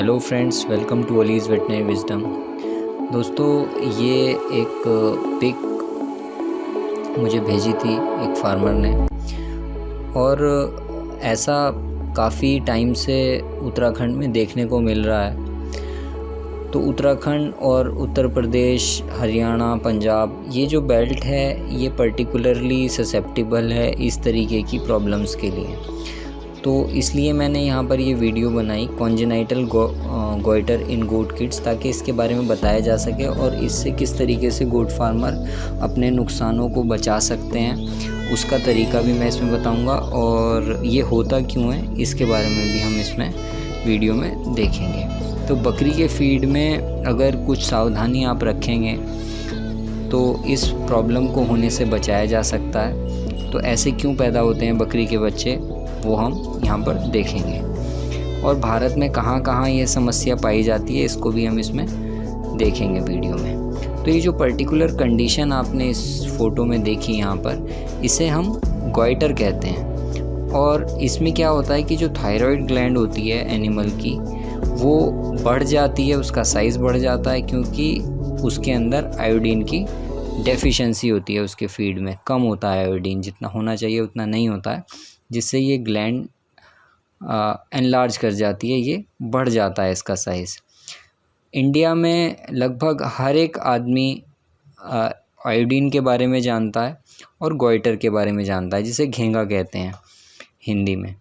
Hello friends, welcome to Ali's veterinary wisdom. दोस्तों, ये एक पिक मुझे भेजी थी एक फार्मर ने, और ऐसा काफ़ी टाइम से उत्तराखंड में देखने को मिल रहा है। तो उत्तराखंड और उत्तर प्रदेश, हरियाणा, पंजाब, ये जो बेल्ट है ये पर्टिकुलरली ससेप्टिबल है इस तरीके की प्रॉब्लम्स के लिए। तो इसलिए मैंने यहाँ पर ये वीडियो बनाई, कॉन्जेनाइटल गोइटर इन गोट किड्स, ताकि इसके बारे में बताया जा सके और इससे किस तरीके से गोट फार्मर अपने नुकसानों को बचा सकते हैं उसका तरीका भी मैं इसमें बताऊंगा, और ये होता क्यों है इसके बारे में भी हम इसमें वीडियो में देखेंगे। तो बकरी के फीड में अगर कुछ सावधानी आप रखेंगे तो इस प्रॉब्लम को होने से बचाया जा सकता है। तो ऐसे क्यों पैदा होते हैं बकरी के बच्चे, वो हम यहाँ पर देखेंगे, और भारत में कहाँ कहाँ ये समस्या पाई जाती है इसको भी हम इसमें देखेंगे वीडियो में। तो ये जो पर्टिकुलर कंडीशन आपने इस फ़ोटो में देखी यहाँ पर, इसे हम गॉइटर कहते हैं। और इसमें क्या होता है कि जो थायराइड ग्लैंड होती है एनिमल की, वो बढ़ जाती है, उसका साइज़ बढ़ जाता है, क्योंकि उसके अंदर आयोडीन की डेफिशिएंसी होती है। उसके फीड में कम होता है आयोडीन, जितना होना चाहिए उतना नहीं होता है, जिससे ये ग्लैंड एनलार्ज कर जाती है, ये बढ़ जाता है इसका साइज़। इंडिया में लगभग हर एक आदमी आयोडीन के बारे में जानता है और गॉइटर के बारे में जानता है, जिसे घेंगा कहते हैं हिंदी में,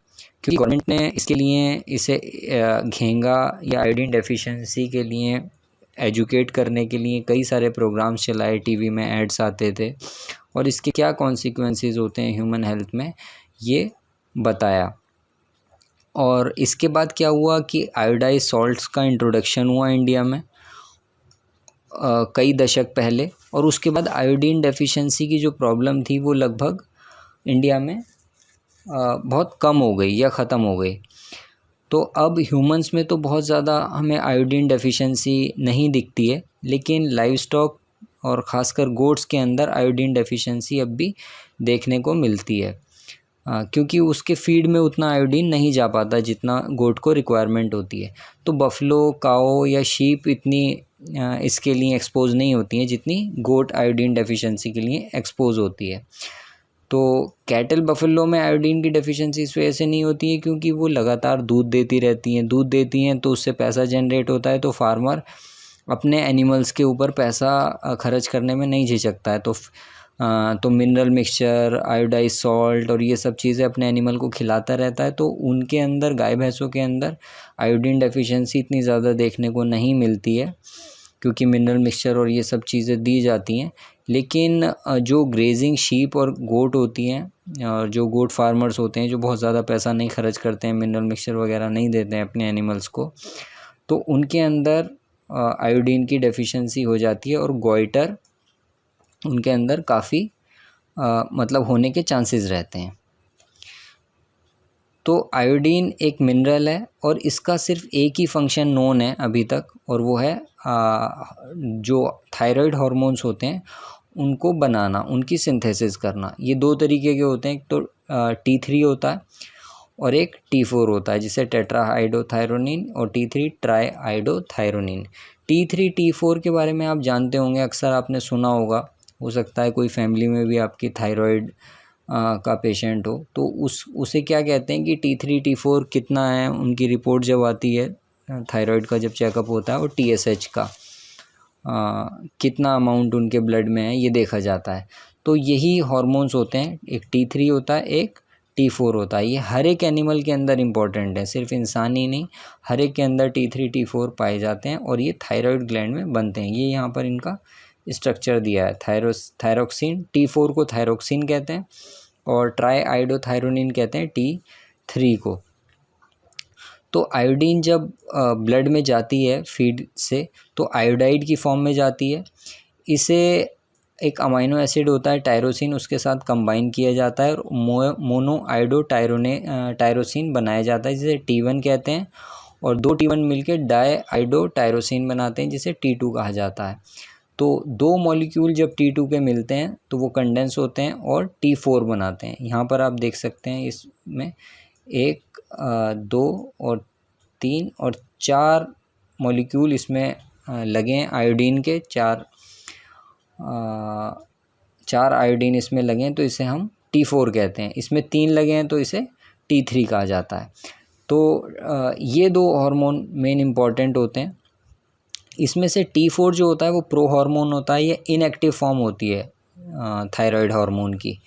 क्योंकि गवर्नमेंट ने इसके लिए इसे घेंगा या आयोडीन डेफिशिएंसी के लिए एजुकेट करने के लिए कई सारे प्रोग्राम्स चलाए, टीवी में एड्स आते थे, और इसके क्या कॉन्सिक्वेंसेस होते हैं ह्यूमन हेल्थ में ये बताया। और इसके बाद क्या हुआ कि आयोडाइज सॉल्ट्स का इंट्रोडक्शन हुआ इंडिया में कई दशक पहले, और उसके बाद आयोडीन डेफिशिएंसी की जो प्रॉब्लम थी वो लगभग इंडिया में बहुत कम हो गई या ख़त्म हो गई। तो अब ह्यूमंस में तो बहुत ज़्यादा हमें आयोडीन डेफिशिएंसी नहीं दिखती है, लेकिन लाइव स्टॉक और ख़ासकर गोट्स के अंदर आयोडीन डेफिशिएंसी अब भी देखने को मिलती है, क्योंकि उसके फीड में उतना आयोडीन नहीं जा पाता जितना गोट को रिक्वायरमेंट होती है। तो बफलो, काओ या शीप इतनी इसके लिए एक्सपोज नहीं होती हैं जितनी गोट आयोडीन डेफिशिएंसी के लिए एक्सपोज होती है। तो कैटल, बफलो में आयोडीन की डेफिशिएंसी इस वजह से नहीं होती है क्योंकि वो लगातार दूध देती रहती हैं तो उससे पैसा जनरेट होता है, तो फार्मर अपने एनिमल्स के ऊपर पैसा खर्च करने में नहीं झिझकता है। तो मिनरल मिक्सचर, आयोडाइज सॉल्ट और ये सब चीज़ें अपने एनिमल को खिलाता रहता है, तो उनके अंदर, गाय भैंसों के अंदर आयोडीन डेफिशिएंसी इतनी ज़्यादा देखने को नहीं मिलती है, क्योंकि मिनरल मिक्सचर और ये सब चीज़ें दी जाती हैं। लेकिन जो ग्रेजिंग शीप और गोट होती हैं, और जो गोट फार्मर्स होते हैं जो बहुत ज़्यादा पैसा नहीं खर्च करते हैं, मिनरल मिक्सचर वगैरह नहीं देते हैं अपने एनिमल्स को, तो उनके अंदर आयोडीन की डेफिशिएंसी हो जाती है, और गॉइटर उनके अंदर काफ़ी मतलब होने के चांसेस रहते हैं। तो आयोडीन एक मिनरल है और इसका सिर्फ एक ही फंक्शन नोन है अभी तक, और वो है जो थायराइड हार्मोन्स होते हैं उनको बनाना, उनकी सिंथेसिस करना। ये दो तरीके के होते हैं, एक तो T3 होता है और एक T4 होता है, जिसे टेट्राहाइड्रोथायरोनिन, और T3 ट्राईआइडोथायरोनिन। T3 T4 के बारे में आप जानते होंगे, अक्सर आपने सुना होगा, हो सकता है कोई फैमिली में भी आपकी थायराइड का पेशेंट हो, तो उसे क्या कहते हैं कि T3 T4 कितना है, उनकी रिपोर्ट जब आती है थायराइड का, जब चेकअप होता है, और TSH का कितना अमाउंट उनके ब्लड में है ये देखा जाता है। तो यही हार्मोन्स होते हैं, एक T3 होता है, एक T4 होता है। ये हर एक एनिमल के अंदर इम्पॉर्टेंट है, सिर्फ इंसान ही नहीं, हर एक के अंदर T3 T4 पाए जाते हैं, और ये थायराइड ग्लैंड में बनते हैं। ये यहाँ पर इनका स्ट्रक्चर दिया है। थायरोक्सिन, T4 को थायरोक्सिन कहते हैं, और ट्राईआइडोथायरोनिन कहते हैं T3 को। तो आयोडीन जब ब्लड में जाती है फीड से, तो आयोडाइड की फॉर्म में जाती है। इसे एक अमाइनो एसिड होता है टायरोसिन, उसके साथ कंबाइन किया जाता है और मोनो आयोडो टायरोसिन बनाया जाता है, जिसे T1 कहते हैं, और दो T1 मिलकर डाई आयोडो टायरोसिन बनाते हैं, जिसे T2 कहा जाता है। तो दो मॉलिक्यूल जब T2 के मिलते हैं तो वो कंडेंस होते हैं और T4 बनाते हैं। यहाँ पर आप देख सकते हैं इसमें 1, 2 और 3 और 4 मॉलिक्यूल इसमें लगे हैं आयोडीन के, 4 आयोडीन इसमें लगे हैं, तो इसे हम T4 कहते हैं। इसमें 3 लगे हैं तो इसे T3 कहा जाता है। तो ये 2 हार्मोन मेन इम्पॉर्टेंट होते हैं। इसमें से T4 जो होता है वो प्रो हार्मोन होता है, ये इनएक्टिव फॉर्म होती है थायराइड हार्मोन की,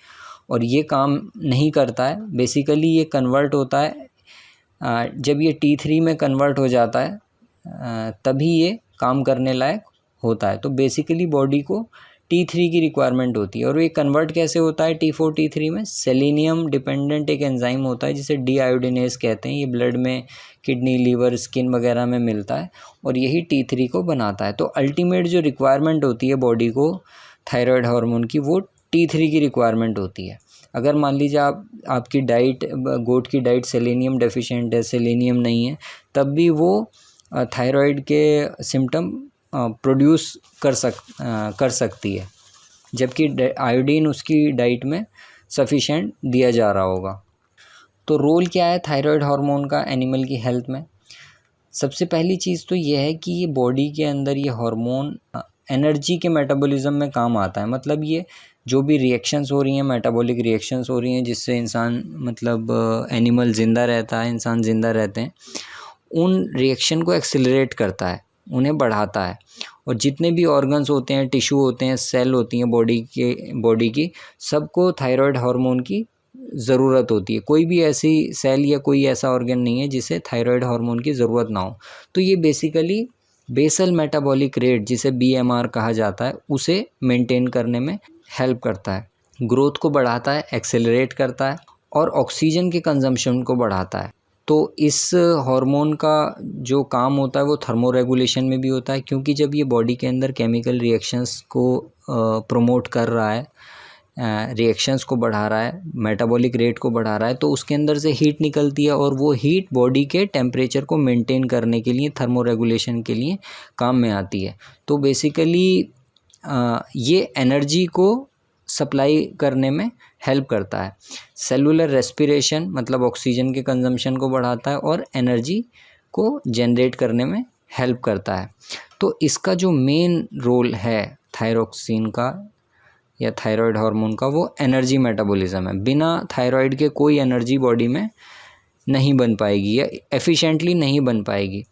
और ये काम नहीं करता है। बेसिकली ये कन्वर्ट होता है जब ये T3 में कन्वर्ट हो जाता है तभी ये काम करने लायक होता है। तो बेसिकली बॉडी को T3 की रिक्वायरमेंट होती है, और ये कन्वर्ट कैसे होता है T4 T3 में? सेलेनियम डिपेंडेंट एक एंजाइम होता है जिसे डीआयोडिनेज कहते हैं। ये ब्लड में, किडनी, लीवर, स्किन वगैरह में मिलता है और यही T3 को बनाता है। तो अल्टीमेट जो रिक्वायरमेंट होती है बॉडी को थायराइड हार्मोन की, वो T3 की रिक्वायरमेंट होती है। अगर मान लीजिए आपकी डाइट, गोट की डाइट सेलेनियम डेफिशिएंट है, सेलेनियम नहीं है, तब भी वो थायराइड के सिम्टम प्रोड्यूस कर सकती है, जबकि आयोडीन उसकी डाइट में सफिशेंट दिया जा रहा होगा। तो रोल क्या है थायराइड हार्मोन का एनिमल की हेल्थ में? सबसे पहली चीज़ तो ये है कि ये बॉडी के अंदर ये हार्मोन एनर्जी के मेटाबॉलिज्म में काम आता है। मतलब ये जो भी रिएक्शंस हो रही हैं, मेटाबॉलिक रिएक्शंस हो रही हैं जिससे इंसान, मतलब एनिमल ज़िंदा रहता है, इंसान ज़िंदा रहते हैं, उन रिएक्शन को एक्सेलरेट करता है, उन्हें बढ़ाता है। और जितने भी ऑर्गन्स होते हैं, टिश्यू होते हैं, सेल होती हैं बॉडी की, सबको थायराइड हार्मोन की ज़रूरत होती है। कोई भी ऐसी सेल या कोई ऐसा ऑर्गन नहीं है जिसे थायराइड हार्मोन की ज़रूरत ना हो। तो ये बेसिकली बेसल मेटाबॉलिक रेट, जिसे BMR कहा जाता है, उसे मेंटेन करने में हेल्प करता है, ग्रोथ को बढ़ाता है, एक्सेलरेट करता है और ऑक्सीजन के कंजम्पशन को बढ़ाता है। तो इस हार्मोन का जो काम होता है वो थर्मोरेगुलेशन में भी होता है, क्योंकि जब ये बॉडी के अंदर केमिकल रिएक्शंस को प्रमोट कर रहा है, रिएक्शंस को बढ़ा रहा है, मेटाबॉलिक रेट को बढ़ा रहा है, तो उसके अंदर से हीट निकलती है और वो हीट बॉडी के टेम्परेचर को मेंटेन करने के लिए, थर्मोरेगुलेशन के लिए काम में आती है। तो बेसिकली ये एनर्जी को सप्लाई करने में हेल्प करता है। सेलुलर रेस्पिरेशन, मतलब ऑक्सीजन के कंजम्पशन को बढ़ाता है और एनर्जी को जनरेट करने में हेल्प करता है। तो इसका जो मेन रोल है थायरोक्सिन का या थायराइड हार्मोन का, वो एनर्जी मेटाबॉलिज्म है। बिना थायराइड के कोई एनर्जी बॉडी में नहीं बन पाएगी या एफिशिएंटली नहीं बन पाएगी,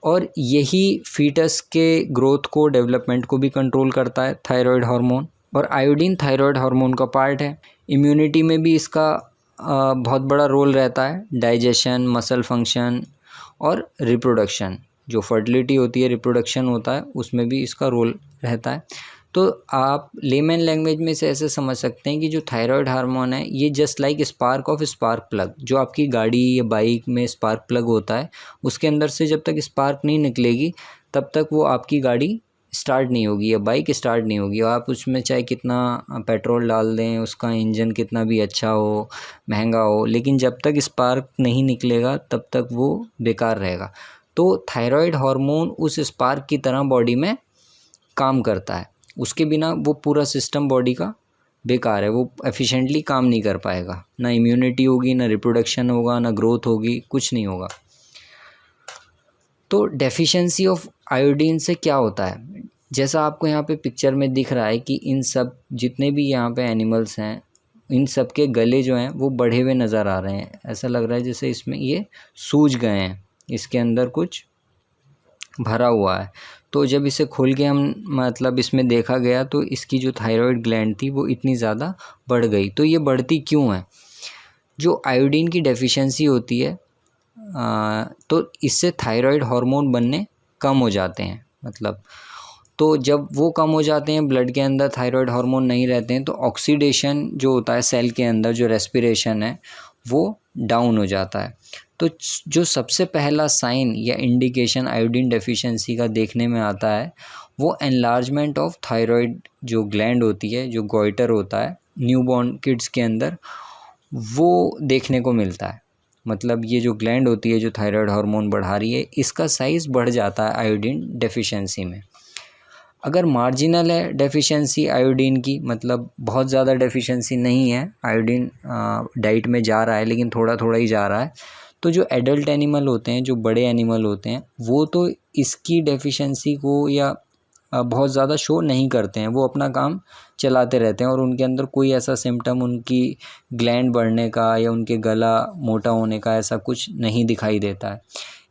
और यही फीटस के ग्रोथ को, डेवलपमेंट को भी कंट्रोल करता है थायराइड हार्मोन। और आयोडीन थायराइड हार्मोन का पार्ट है। इम्यूनिटी में भी इसका बहुत बड़ा रोल रहता है। डाइजेशन, मसल फंक्शन और रिप्रोडक्शन, जो फर्टिलिटी होती है, रिप्रोडक्शन होता है, उसमें भी इसका रोल रहता है। तो आप लेमन लैंग्वेज में इसे ऐसे समझ सकते हैं कि जो थायराइड हार्मोन है, ये just like spark of spark plug. जो आपकी गाड़ी या बाइक में स्पार्क प्लग होता है, उसके अंदर से जब तक स्पार्क नहीं निकलेगी तब तक वो आपकी गाड़ी स्टार्ट नहीं होगी या बाइक स्टार्ट नहीं होगी। और आप उसमें चाहे कितना पेट्रोल डाल दें, उसका इंजन कितना भी अच्छा हो, महंगा हो, लेकिन जब तक स्पार्क नहीं निकलेगा तब तक वो बेकार रहेगा। तो थायराइड हार्मोन उस स्पार्क की तरह बॉडी में काम करता है। उसके बिना वो पूरा सिस्टम बॉडी का बेकार है, वो एफिशिएंटली काम नहीं कर पाएगा। ना इम्यूनिटी होगी, ना रिप्रोडक्शन होगा, ना ग्रोथ होगी, कुछ नहीं होगा। तो डेफिशिएंसी ऑफ आयोडीन से क्या होता है? जैसा आपको यहाँ पे पिक्चर में दिख रहा है कि इन सब जितने भी यहाँ पे एनिमल्स हैं, इन सब के गले जो हैं वो बढ़े हुए नज़र आ रहे हैं। ऐसा लग रहा है जैसे इसमें ये सूज गए हैं, इसके अंदर कुछ भरा हुआ है। तो जब इसे खोल के हम, मतलब इसमें देखा गया, तो इसकी जो थायराइड ग्लैंड थी वो इतनी ज़्यादा बढ़ गई। तो ये बढ़ती क्यों है? जो आयोडीन की डेफिशिएंसी होती है, तो इससे थायराइड हार्मोन बनने कम हो जाते हैं। मतलब तो जब वो कम हो जाते हैं, ब्लड के अंदर थायराइड हार्मोन नहीं रहते हैं, तो ऑक्सीडेशन जो होता है सेल के अंदर, जो रेस्पिरेशन है, वो डाउन हो जाता है। तो जो सबसे पहला साइन या इंडिकेशन आयोडीन डेफिशिएंसी का देखने में आता है, वो एनलार्जमेंट ऑफ थायराइड जो ग्लैंड होती है, जो गॉइटर होता है न्यूबॉर्न किड्स के अंदर, वो देखने को मिलता है। मतलब ये जो ग्लैंड होती है जो थायराइड हार्मोन बढ़ा रही है, इसका साइज़ बढ़ जाता है आयोडीन डेफिशिएंसी में। अगर मार्जिनल है डेफिशिएंसी आयोडीन की, मतलब बहुत ज़्यादा डेफिशिएंसी नहीं है, आयोडीन डाइट में जा रहा है लेकिन थोड़ा थोड़ा ही जा रहा है, तो जो एडल्ट एनिमल होते हैं, जो बड़े एनिमल होते हैं, वो तो इसकी डेफिशिएंसी को या बहुत ज़्यादा शो नहीं करते हैं, वो अपना काम चलाते रहते हैं और उनके अंदर कोई ऐसा सिम्टम उनकी ग्लैंड बढ़ने का या उनके गला मोटा होने का ऐसा कुछ नहीं दिखाई देता है।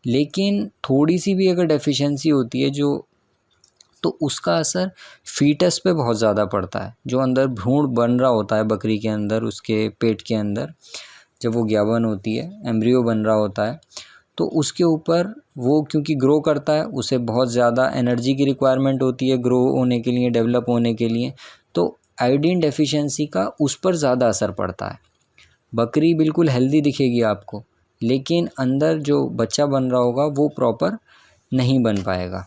लेकिन थोड़ी सी भी अगर डेफिशिएंसी होती है तो उसका असर फीटस पे बहुत ज़्यादा पड़ता है। जो अंदर भ्रूण बन रहा होता है बकरी के अंदर, उसके पेट के अंदर जब वो ज्ञावन होती है, एम्ब्रियो बन रहा होता है, तो उसके ऊपर वो क्योंकि ग्रो करता है, उसे बहुत ज़्यादा एनर्जी की रिक्वायरमेंट होती है ग्रो होने के लिए, डेवलप होने के लिए, तो आयोडीन डेफिशिएंसी का उस पर ज़्यादा असर पड़ता है। बकरी बिल्कुल हेल्दी दिखेगी आपको, लेकिन अंदर जो बच्चा बन रहा होगा वो प्रॉपर नहीं बन पाएगा।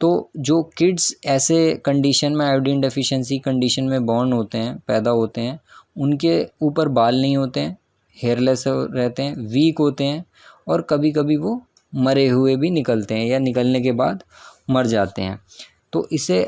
तो जो किड्स ऐसे कंडीशन में, आयोडीन डेफिशिएंसी कंडीशन में बॉर्न होते हैं, पैदा होते हैं, उनके ऊपर बाल नहीं होते हैं, हेयरलेस रहते हैं, वीक होते हैं और कभी कभी वो मरे हुए भी निकलते हैं या निकलने के बाद मर जाते हैं। तो इसे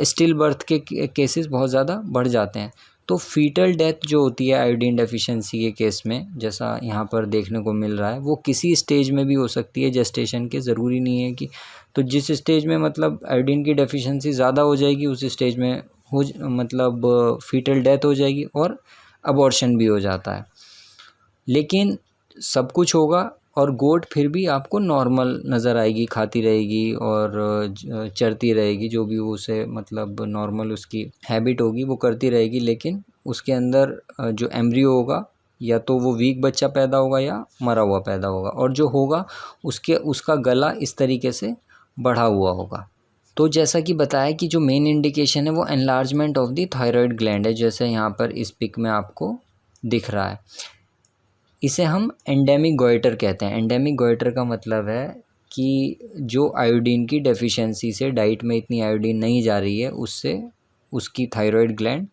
स्टिल बर्थ के केसेस बहुत ज़्यादा बढ़ जाते हैं। तो फीटल डेथ जो होती है आयोडीन डेफिशिएंसी के केस में, जैसा यहाँ पर देखने को मिल रहा है, वो किसी स्टेज में भी हो सकती है, जेस्टेशन के, ज़रूरी नहीं है कि, तो जिस स्टेज में मतलब आयोडीन की डेफिशिएंसी ज़्यादा हो जाएगी उस स्टेज में मतलब फीटल डेथ हो जाएगी और अबॉर्शन भी हो जाता है। लेकिन सब कुछ होगा और गोट फिर भी आपको नॉर्मल नज़र आएगी, खाती रहेगी और चरती रहेगी, जो भी उसे मतलब नॉर्मल उसकी हैबिट होगी वो करती रहेगी। लेकिन उसके अंदर जो एम्ब्रियो होगा या तो वो वीक बच्चा पैदा होगा या मरा हुआ पैदा होगा, और जो होगा उसका गला इस तरीके से बढ़ा हुआ होगा। तो जैसा कि बताया कि जो मेन इंडिकेशन है वो enlargement of the thyroid gland है, जैसे यहाँ पर इस पिक में आपको दिख रहा है। इसे हम एंडेमिक गॉइटर कहते हैं। एंडेमिक गॉइटर का मतलब है कि जो आयोडीन की डेफिशिएंसी से, डाइट में इतनी आयोडीन नहीं जा रही है, उससे उसकी थायराइड ग्लैंड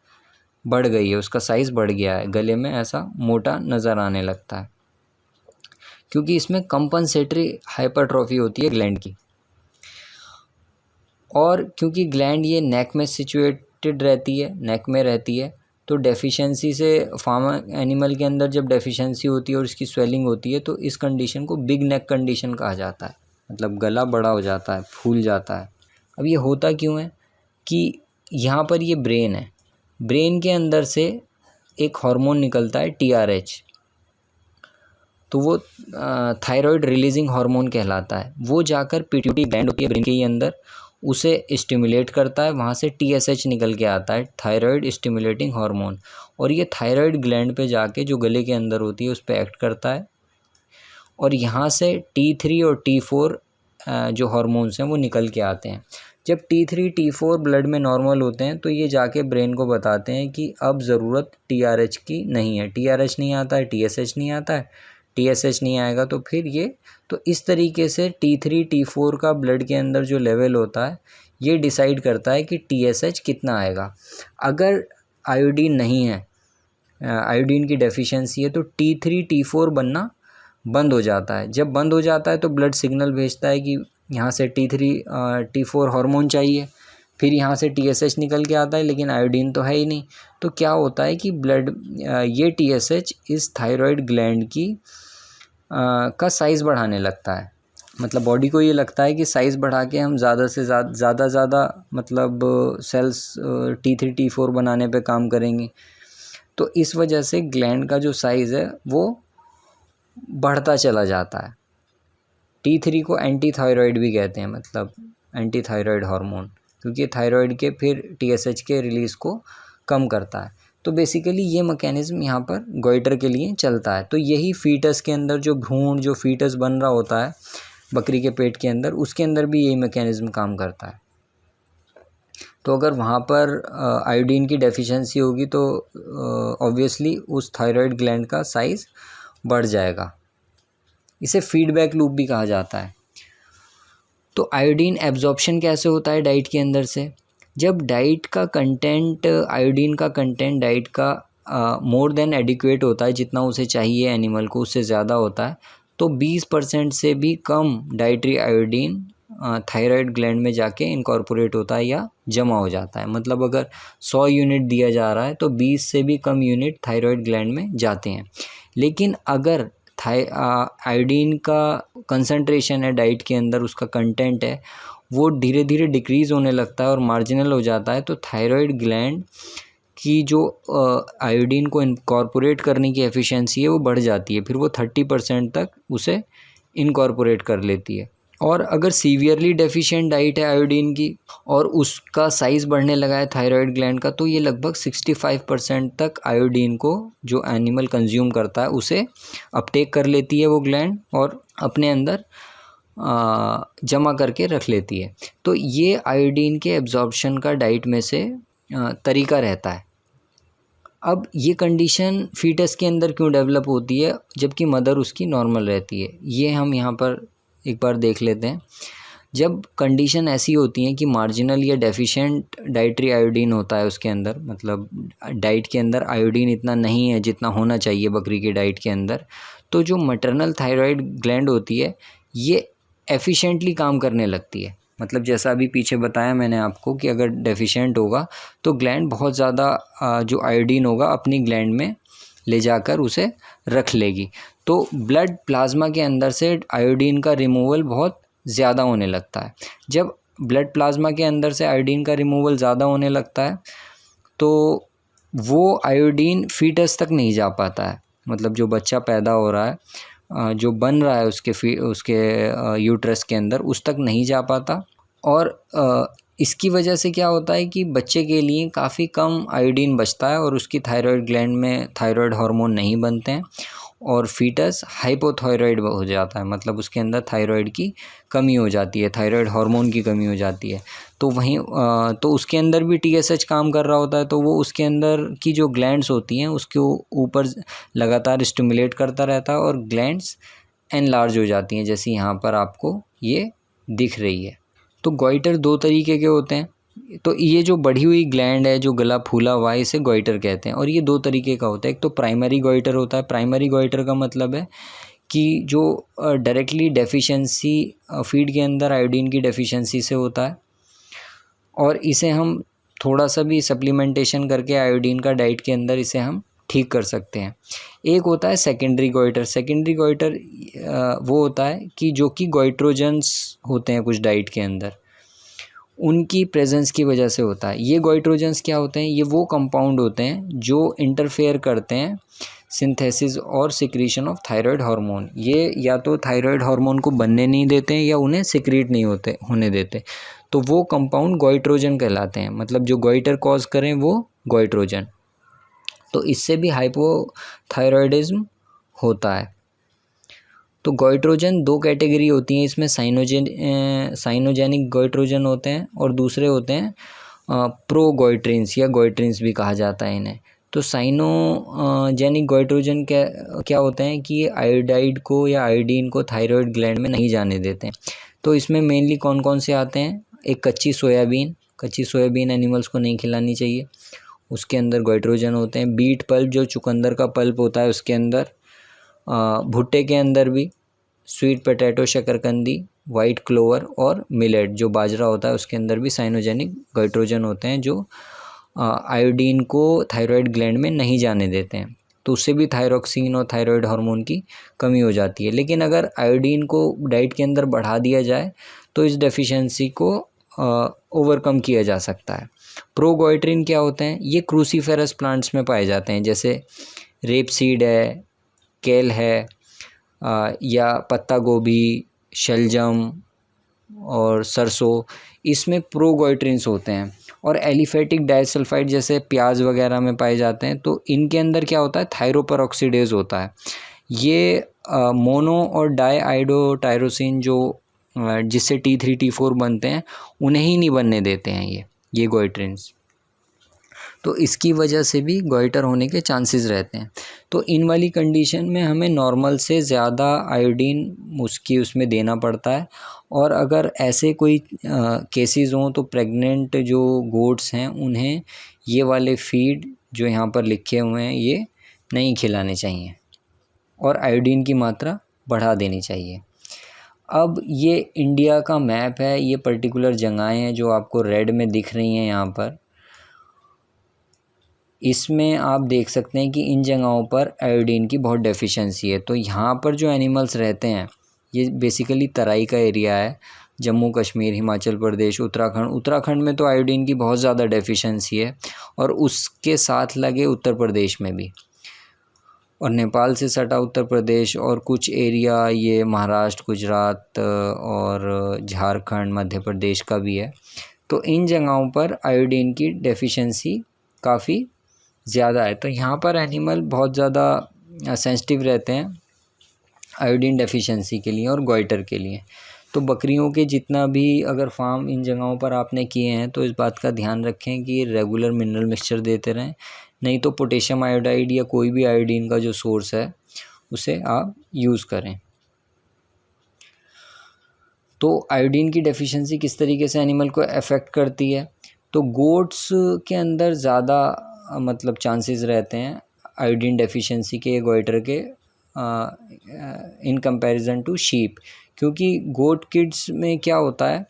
बढ़ गई है, उसका साइज़ बढ़ गया है, गले में ऐसा मोटा नज़र आने लगता है, क्योंकि इसमें कंपनसेटरी हाइपरट्रॉफी होती है ग्लैंड की। और क्योंकि ग्लैंड ये नेक में सिचुएटेड रहती है, नेक में रहती है, तो डेफिशिएंसी से फार्म एनिमल के अंदर जब डेफिशिएंसी होती है और इसकी स्वेलिंग होती है, तो इस कंडीशन को बिग नेक कंडीशन कहा जाता है, मतलब गला बड़ा हो जाता है, फूल जाता है। अब ये होता क्यों है कि यहाँ पर ये ब्रेन है, ब्रेन के अंदर से एक हार्मोन निकलता है TRH, तो वो थायराइड रिलीजिंग हार्मोन कहलाता है। वो जाकर पिट्यूटरी ग्लैंड होती है ब्रेन के ही अंदर, उसे स्टिमुलेट करता है, वहाँ से TSH निकल के आता है, थायराइड स्टिमुलेटिंग हार्मोन, और ये थायराइड ग्लैंड पे जाके जो गले के अंदर होती है उस पर एक्ट करता है, और यहाँ से T3 और T4 जो हार्मोन्स हैं वो निकल के आते हैं। जब T3 T4 ब्लड में नॉर्मल होते हैं तो ये जाके ब्रेन को बताते हैं कि अब ज़रूरत TRH की नहीं है, TRH नहीं आता है, TSH नहीं आता है, TSH नहीं आएगा तो फिर ये, तो इस तरीके से T3 T4 का ब्लड के अंदर जो लेवल होता है ये डिसाइड करता है कि TSH कितना आएगा। अगर आयोडीन नहीं है, आयोडीन की डेफिशिएंसी है, तो T3 T4 बनना बंद हो जाता है। जब बंद हो जाता है तो ब्लड सिग्नल भेजता है कि यहाँ से T3 T4 हार्मोन चाहिए, फिर यहाँ से TSH निकल के आता है, लेकिन आयोडीन तो है ही नहीं। तो क्या होता है कि ब्लड ये TSH इस थायराइड ग्लैंड की का साइज़ बढ़ाने लगता है, मतलब बॉडी को ये लगता है कि साइज़ बढ़ा के हम ज़्यादा से ज़्यादा मतलब सेल्स T3 T4 बनाने पे काम करेंगे। तो इस वजह से ग्लैंड का जो साइज़ है वो बढ़ता चला जाता है। T3 को एंटी थायराइड भी कहते हैं, मतलब एंटी थायराइड हार्मोन, क्योंकि थायराइड के फिर TSH के रिलीज़ को कम करता है। तो बेसिकली ये मैकेनिज़्म यहाँ पर गॉइटर के लिए चलता है। तो यही फीटस के अंदर जो भ्रूण, जो फीटस बन रहा होता है बकरी के पेट के अंदर, उसके अंदर भी यही मैकेनिज़्म काम करता है। तो अगर वहाँ पर आयोडीन की डेफिशिएंसी होगी तो ऑब्वियसली उस थायराइड ग्लैंड का साइज़ बढ़ जाएगा। इसे फीडबैक लूप भी कहा जाता है। तो आयोडीन एब्जॉर्प्शन कैसे होता है डाइट के अंदर से? जब डाइट का कंटेंट, आयोडीन का कंटेंट डाइट का मोर देन एडिक्वेट होता है, जितना उसे चाहिए एनिमल को उससे ज़्यादा होता है, तो 20% से भी कम डाइटरी आयोडीन थायराइड ग्लैंड में जाके इनकॉर्पोरेट होता है या जमा हो जाता है। मतलब अगर 100 यूनिट दिया जा रहा है तो 20 से भी कम यूनिट थायराइड ग्लैंड में जाते हैं। लेकिन अगर आयोडीन का कंसंट्रेशन है डाइट के अंदर, उसका कंटेंट है, वो धीरे धीरे डिक्रीज़ होने लगता है और मार्जिनल हो जाता है, तो थायराइड ग्लैंड की जो आयोडीन को इनकॉर्पोरेट करने की एफिशिएंसी है वो बढ़ जाती है, फिर वो 30% तक उसे इनकॉर्पोरेट कर लेती है। और अगर सीवियरली डेफिशिएंट डाइट है आयोडीन की और उसका साइज़ बढ़ने लगा है थायराइड ग्लैंड का, तो ये लगभग 65% तक आयोडीन को जो एनिमल कंज्यूम करता है उसे अपटेक कर लेती है वो ग्लैंड और अपने अंदर जमा करके रख लेती है। तो ये आयोडीन के एब्जॉर्प्शन का डाइट में से तरीका रहता है। अब ये कंडीशन फीटस के अंदर क्यों डेवलप होती है जबकि मदर उसकी नॉर्मल रहती है, ये हम यहाँ पर एक बार देख लेते हैं। जब कंडीशन ऐसी होती है कि मार्जिनल या डेफिशिएंट डाइटरी आयोडीन होता है उसके अंदर, मतलब डाइट के अंदर आयोडीन इतना नहीं है जितना होना चाहिए बकरी की डाइट के अंदर, तो जो मैटरनल थायराइड ग्लैंड होती है ये एफिशिएंटली काम करने लगती है। मतलब जैसा अभी पीछे बताया मैंने आपको कि अगर डेफिशिएंट होगा तो ग्लैंड बहुत ज़्यादा जो आयोडीन होगा अपनी ग्लैंड में ले जाकर उसे रख लेगी। तो ब्लड प्लाज्मा के अंदर से आयोडीन का रिमूवल बहुत ज़्यादा होने लगता है। जब ब्लड प्लाज्मा के अंदर से आयोडीन का रिमूवल ज़्यादा होने लगता है तो वो आयोडीन फीटस तक नहीं जा पाता है, मतलब जो बच्चा पैदा हो रहा है, जो बन रहा है उसके यूट्रस के अंदर, उस तक नहीं जा पाता। और इसकी वजह से क्या होता है कि बच्चे के लिए काफ़ी कम आयोडीन बचता है और उसकी थायराइड ग्लैंड में थायराइड हार्मोन नहीं बनते हैं और फीटस हाइपोथायराइड हो जाता है, मतलब उसके अंदर थायराइड की कमी हो जाती है, थायराइड हार्मोन की कमी हो जाती है। तो वहीं तो उसके अंदर भी TSH काम कर रहा होता है, तो वो उसके अंदर की जो ग्लैंड्स होती हैं उसके ऊपर लगातार स्टिमुलेट करता रहता है और ग्लैंड्स एनलार्ज हो जाती हैं, जैसे यहाँ पर आपको ये दिख रही है। तो गॉइटर दो तरीके के होते हैं, तो ये जो बढ़ी हुई ग्लैंड है, जो गला फूला हुआ है, इसे गॉइटर कहते हैं और ये दो तरीके का होता है। एक तो प्राइमरी गॉइटर होता है। प्राइमरी गॉइटर का मतलब है कि जो डायरेक्टली डेफिशिएंसी फीड के अंदर आयोडीन की डेफिशिएंसी से होता है और इसे हम थोड़ा सा भी सप्लीमेंटेशन करके आयोडीन का डाइट के अंदर इसे हम ठीक कर सकते हैं। एक होता है सेकेंडरी गॉइटर। सेकेंडरी गॉइटर वो होता है कि जो कि गॉइट्रोजन्स होते हैं कुछ डाइट के अंदर, उनकी प्रेजेंस की वजह से होता है। ये गॉइट्रोजन्स क्या होते हैं? ये वो कंपाउंड होते हैं जो इंटरफेयर करते हैं सिंथेसिस और सिक्रीशन ऑफ थायराइड हार्मोन। ये या तो थायराइड हार्मोन को बनने नहीं देते हैं या उन्हें सिक्रीट नहीं होने देते, तो वो कंपाउंड गॉइट्रोजन कहलाते हैं। मतलब जो गॉइटर कॉज करें वो गॉइट्रोजन। तो इससे भी हाइपोथायरॉयडिज्म होता है। तो गॉइट्रोजन दो कैटेगरी होती हैं इसमें, साइनोजेनिक गॉइट्रोजन होते हैं और दूसरे होते हैं प्रोगॉइट्रिन्स या गॉइट्रिन्स भी कहा जाता है इन्हें। तो साइनोजेनिक गॉइट्रोजन क्या होते हैं कि ये आयोडाइड को या आयोडीन को थायराइड ग्लैंड में नहीं जाने देते हैं। तो इसमें मेनली कौन कौन से आते हैं? एक कच्ची सोयाबीन एनिमल्स को नहीं खिलानी चाहिए, उसके अंदर गॉइट्रोजन होते हैं। बीट पल्प, जो चुकंदर का पल्प होता है उसके अंदर, भुट्टे के अंदर भी, स्वीट पोटैटो शकरकंदी, वाइट क्लोवर और मिलेट जो बाजरा होता है उसके अंदर भी साइनोजेनिक गॉइट्रोजन होते हैं जो आयोडीन को थायराइड ग्लैंड में नहीं जाने देते हैं। तो उससे भी थायरोक्सिन और थायराइड हार्मोन की कमी हो जाती है। लेकिन अगर आयोडीन को डाइट के अंदर बढ़ा दिया जाए तो इस डेफिशिएंसी को ओवरकम किया जा सकता है। प्रोगॉइट्रिन क्या होते हैं? ये क्रूसीफेरस प्लांट्स में पाए जाते हैं, जैसे रेपसीड है, केल है, या पत्ता गोभी, शलजम और सरसों, इसमें प्रोगॉइट्रिन्स होते हैं। और एलिफेटिक डाइसल्फाइड जैसे प्याज वगैरह में पाए जाते हैं। तो इनके अंदर क्या होता है? थायरोपेरोक्सीडेज होता है। ये मोनो और डाईआयोडोटायरोसिन जो जिससे T3 T4 बनते हैं उन्हें ही नहीं बनने देते हैं ये गॉइट्रिन्स। तो इसकी वजह से भी गॉइटर होने के चांसेस रहते हैं। तो इन वाली कंडीशन में हमें नॉर्मल से ज़्यादा आयोडीन उसमें देना पड़ता है। और अगर ऐसे कोई केसेस हों तो प्रेग्नेंट जो गोट्स हैं उन्हें ये वाले फीड जो यहाँ पर लिखे हुए हैं ये नहीं खिलाने चाहिए और आयोडीन की मात्रा बढ़ा देनी चाहिए। अब ये इंडिया का मैप है, ये पर्टिकुलर जगहें हैं जो आपको रेड में दिख रही हैं यहाँ पर। इसमें आप देख सकते हैं कि इन जगहों पर आयोडीन की बहुत डेफिशिएंसी है। तो यहाँ पर जो एनिमल्स रहते हैं ये बेसिकली तराई का एरिया है, जम्मू कश्मीर, हिमाचल प्रदेश, उत्तराखंड में तो आयोडीन की बहुत ज़्यादा डेफिशिएंसी है, और उसके साथ लगे उत्तर प्रदेश में भी, और नेपाल से सटा उत्तर प्रदेश, और कुछ एरिया ये महाराष्ट्र, गुजरात और झारखंड, मध्य प्रदेश का भी है। तो इन जगहों पर आयोडीन की डेफिशिएंसी काफ़ी ज़्यादा है। तो यहाँ पर एनिमल बहुत ज़्यादा सेंसिटिव रहते हैं आयोडीन डेफिशिएंसी के लिए और गॉइटर के लिए। तो बकरियों के जितना भी अगर फार्म इन जगहों पर आपने किए हैं तो इस बात का ध्यान रखें कि रेगुलर मिनरल मिक्सचर देते रहें, नहीं तो पोटेशियम आयोडाइड या कोई भी आयोडीन का जो सोर्स है उसे आप यूज़ करें। तो आयोडीन की डेफिशिएंसी किस तरीके से एनिमल को अफेक्ट करती है? तो गोट्स के अंदर ज़्यादा मतलब चांसेस रहते हैं आयोडीन डेफिशिएंसी के, गॉइटर के, इन कंपैरिजन टू शीप। क्योंकि गोट किड्स में क्या होता है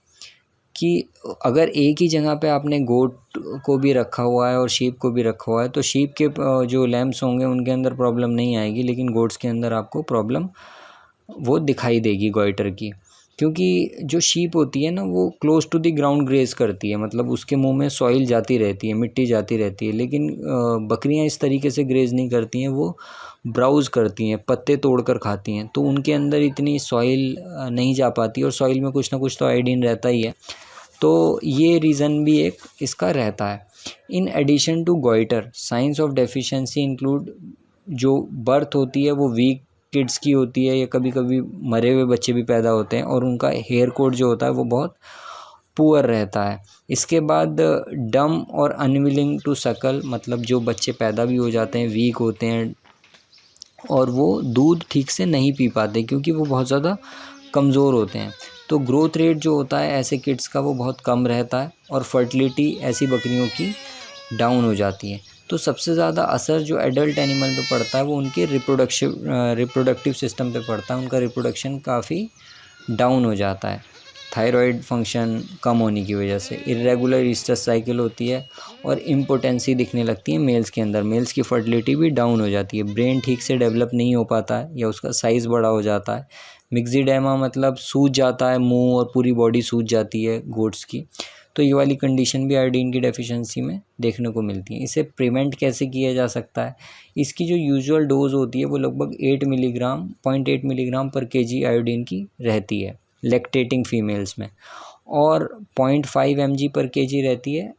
कि अगर एक ही जगह पे आपने गोट को भी रखा हुआ है और शीप को भी रखा हुआ है, तो शीप के जो लैम्स होंगे उनके अंदर प्रॉब्लम नहीं आएगी, लेकिन गोट्स के अंदर आपको प्रॉब्लम वो दिखाई देगी गॉइटर की। क्योंकि जो शीप होती है ना वो close to the ground graze करती है, मतलब उसके मुंह में सॉइल जाती रहती है, मिट्टी जाती रहती है। लेकिन बकरियां इस तरीके से ग्रेज नहीं करती हैं, वो ब्राउज करती हैं, पत्ते तोड़कर खाती हैं, तो उनके अंदर इतनी सॉइल नहीं जा पाती, और सॉइल में कुछ ना कुछ तो आयोडीन रहता ही है। तो ये रीज़न भी एक इसका रहता है। In addition to goitre, signs of deficiency include, जो बर्थ होती है वो वीक किड्स की होती है, या कभी कभी मरे हुए बच्चे भी पैदा होते हैं, और उनका हेयर कोट जो होता है वो बहुत पुअर रहता है। इसके बाद डम और अनविलिंग टू सकल, मतलब जो बच्चे पैदा भी हो जाते हैं वीक होते हैं और वो दूध ठीक से नहीं पी पाते क्योंकि वो बहुत ज़्यादा कमज़ोर होते हैं। तो ग्रोथ रेट जो होता है ऐसे किड्स का वो बहुत कम रहता है, और फर्टिलिटी ऐसी बकरियों की डाउन हो जाती है। तो सबसे ज़्यादा असर जो एडल्ट एनिमल पे पड़ता है वो उनके रिप्रोडक्टिव सिस्टम पे पड़ता है। उनका रिप्रोडक्शन काफ़ी डाउन हो जाता है, थायराइड फंक्शन कम होने की वजह से, इर्रेगुलर ईस्ट्रस साइकिल होती है, और इम्पोटेंसी दिखने लगती है मेल्स के अंदर। मेल्स की फर्टिलिटी भी डाउन हो जाती है, ब्रेन ठीक से डेवलप नहीं हो पाता है या उसका साइज़ बड़ा हो जाता है। मिक्सिडेमा मतलब सूज जाता है मुंह और पूरी बॉडी सूज जाती है गोट्स की। तो ये वाली कंडीशन भी आयोडीन की डेफिशिएंसी में देखने को मिलती है। इसे प्रिवेंट कैसे किया जा सकता है? इसकी जो यूजुअल डोज होती है वो लगभग 8 मिलीग्राम 0.8 मिलीग्राम पर केजी आयोडीन की रहती है लैक्टेटिंग फीमेल्स में, और 0.5 mg पर केजी रहती है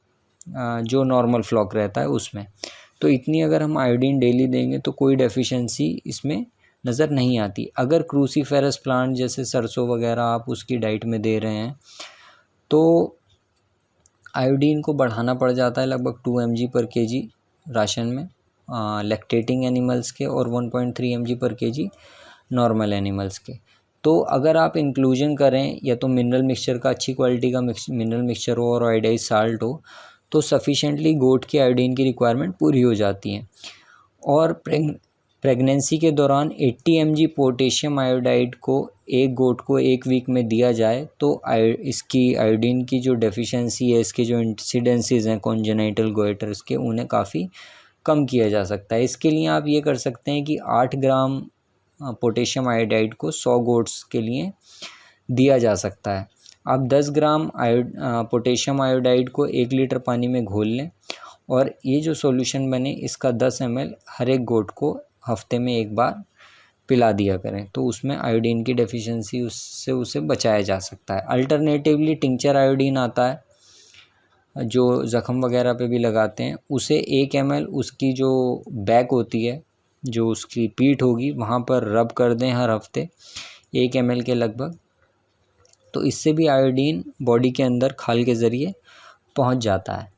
जो नॉर्मल फ्लॉक रहता है उसमें। तो इतनी अगर हम आयोडीन डेली देंगे तो कोई डेफिशिएंसी इसमें नज़र नहीं आती। अगर क्रूसीफेरस प्लांट जैसे सरसों वगैरह आप उसकी डाइट में दे रहे हैं तो आयोडीन को बढ़ाना पड़ जाता है लगभग 2 mg पर केजी राशन में लैक्टेटिंग एनिमल्स के, और 1.3 mg पर केजी नॉर्मल एनिमल्स के। तो अगर आप इंक्लूजन करें या तो मिनरल मिक्सचर का, अच्छी क्वालिटी का मिनरल मिक्सचर हो और आयोडाइज साल्ट हो, तो सफिशेंटली गोट की आयोडीन की रिक्वायरमेंट पूरी हो जाती है। और प्रेगनेंसी के दौरान 80 mg पोटेशियम आयोडाइड को एक गोट को 1 वीक में दिया जाए तो इसकी आयोडीन की जो डेफिशिएंसी है, इसके जो इंसिडेंसेस हैं कॉन्जेनाइटल गोइटर्स के, उन्हें काफ़ी कम किया जा सकता है। इसके लिए आप ये कर सकते हैं कि 8 ग्राम पोटेशियम आयोडाइड को 100 गोट्स के लिए दिया जा सकता है। आप 10 ग्राम पोटेशियम आयोडाइड को 1 लीटर पानी में घोल लें, और ये जो सॉल्यूशन बने इसका 10 ml हर एक गोट को हफ्ते में एक बार पिला दिया करें, तो उसमें आयोडीन की डेफिशिएंसी उससे उसे बचाया जा सकता है। अल्टरनेटिवली टिंचर आयोडीन आता है जो ज़ख़म वगैरह पे भी लगाते हैं, उसे 1 ml उसकी जो बैक होती है, जो उसकी पीठ होगी, वहाँ पर रब कर दें हर हफ्ते 1 ml के लगभग। तो इससे भी आयोडीन बॉडी के अंदर खाल के ज़रिए पहुँच जाता है।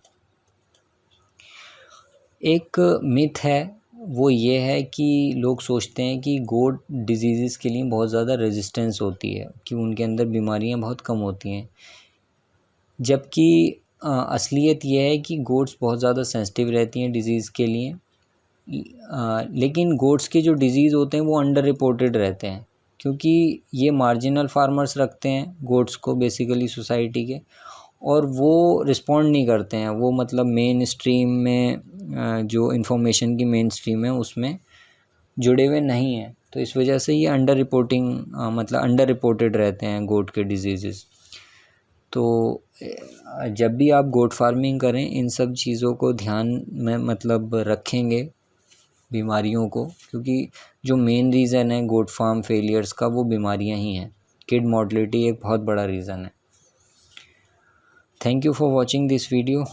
एक मिथ है वो ये है कि लोग सोचते हैं कि गोट डिजीज़ के लिए बहुत ज़्यादा रेजिस्टेंस होती है, कि उनके अंदर बीमारियां बहुत कम होती हैं, जबकि असलियत यह है कि गोट्स बहुत ज़्यादा सेंसिटिव रहती हैं डिज़ीज़ के लिए। लेकिन गोट्स के जो डिज़ीज़ होते हैं वो अंडर रिपोर्टेड रहते हैं, क्योंकि ये मार्जिनल फार्मर्स रखते हैं गोट्स को बेसिकली सोसाइटी के, और वो रिस्पॉन्ड नहीं करते हैं। वो मतलब मेन स्ट्रीम में जो इन्फॉर्मेशन की मेन स्ट्रीम है उसमें जुड़े हुए नहीं हैं, तो इस वजह से ये अंडर रिपोर्टिंग मतलब अंडर रिपोर्टेड रहते हैं गोट के डिजीज़। तो जब भी आप गोट फार्मिंग करें इन सब चीज़ों को ध्यान में मतलब रखेंगे बीमारियों को, क्योंकि जो मेन रीज़न है गोट फार्म फेलियर्स का वो बीमारियां ही हैं। किड मॉर्टलिटी एक बहुत बड़ा रीज़न है। Thank you for watching this video.